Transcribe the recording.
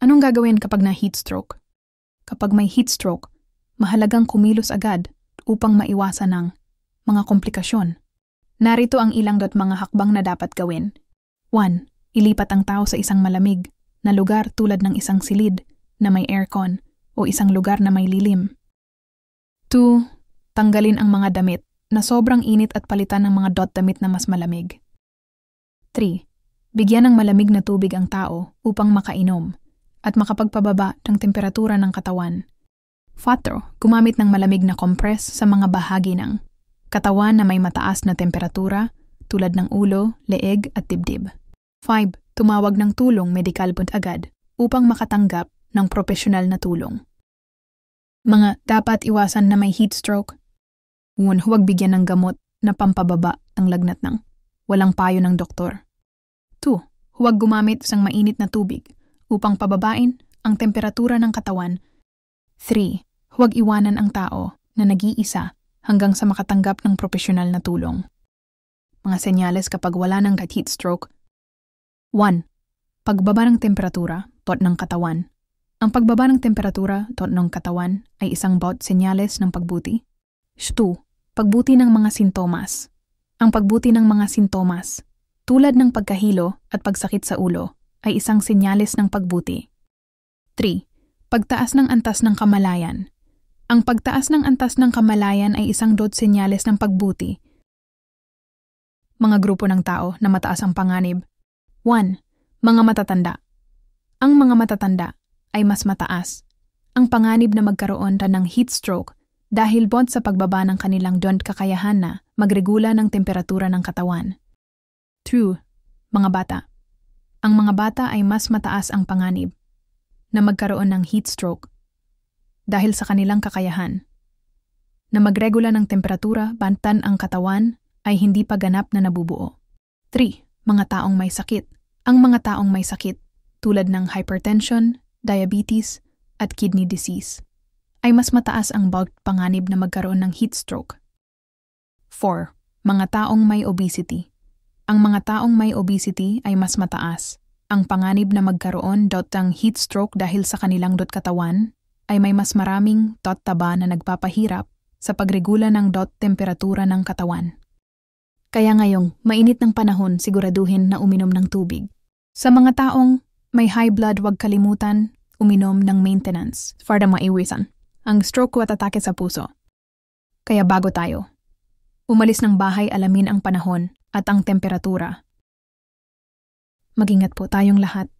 Anong gagawin kapag na heat stroke? Kapag may heat stroke, mahalagang kumilos agad upang maiwasan ng mga komplikasyon. Narito ang ilang mga hakbang na dapat gawin. 1. Ilipat ang tao sa isang malamig na lugar tulad ng isang silid na may aircon o isang lugar na may lilim. 2. Tanggalin ang mga damit na sobrang init at palitan ng mga damit na mas malamig. 3. Bigyan ng malamig na tubig ang tao upang makainom at makapagpababa ng temperatura ng katawan. 4. Gumamit ng malamig na compress sa mga bahagi ng katawan na may mataas na temperatura tulad ng ulo, leeg at dibdib. 5. Tumawag ng tulong medikal agad upang makatanggap ng propesyonal na tulong. Mga dapat iwasan na may heat stroke. 1. Huwag bigyan ng gamot na pampababa ng lagnat ng walang payo ng doktor. 2. Huwag gumamit ng mainit na tubig upang pababain ang temperatura ng katawan. 3. Huwag iwanan ang tao na nag-iisa hanggang sa makatanggap ng propesyonal na tulong. Mga senyales kapag wala ng heat stroke. 1. Pagbaba ng temperatura ng katawan. Ang pagbaba ng temperatura ng katawan ay isang senyales ng pagbuti. 2. Pagbuti ng mga sintomas. Ang pagbuti ng mga sintomas, tulad ng pagkahilo at pagsakit sa ulo, ay isang senyales ng pagbuti. 3. Pagtaas ng antas ng kamalayan. Ang pagtaas ng antas ng kamalayan ay isang senyales ng pagbuti. Mga grupo ng tao na mataas ang panganib. 1. Mga matatanda. Ang mga matatanda ay mas mataas ang panganib na magkaroon ng heat stroke dahil sa pagbaba ng kanilang kakayahan na magregula ng temperatura ng katawan. 2. Mga bata. Ang mga bata ay mas mataas ang panganib na magkaroon ng heat stroke dahil sa kanilang kakayahan na magregula ng temperatura bantan ang katawan ay hindi pa ganap na nabubuo. 3. Mga taong may sakit. Ang mga taong may sakit tulad ng hypertension, diabetes, at kidney disease ay mas mataas ang panganib na magkaroon ng heat stroke. 4. Mga taong may obesity. Ang mga taong may obesity ay mas mataas ang panganib na magkaroon ng heat stroke dahil sa kanilang katawan ay may mas maraming taba na nagpapahirap sa pagregula ng temperatura ng katawan. Kaya ngayong mainit ng panahon, siguraduhin na uminom ng tubig. Sa mga taong may high blood, huwag kalimutan uminom ng maintenance para maiwasan ang stroke at atake sa puso. Kaya bago tayo umalis ng bahay, alamin ang panahon at ang temperatura. Mag-ingat po tayong lahat.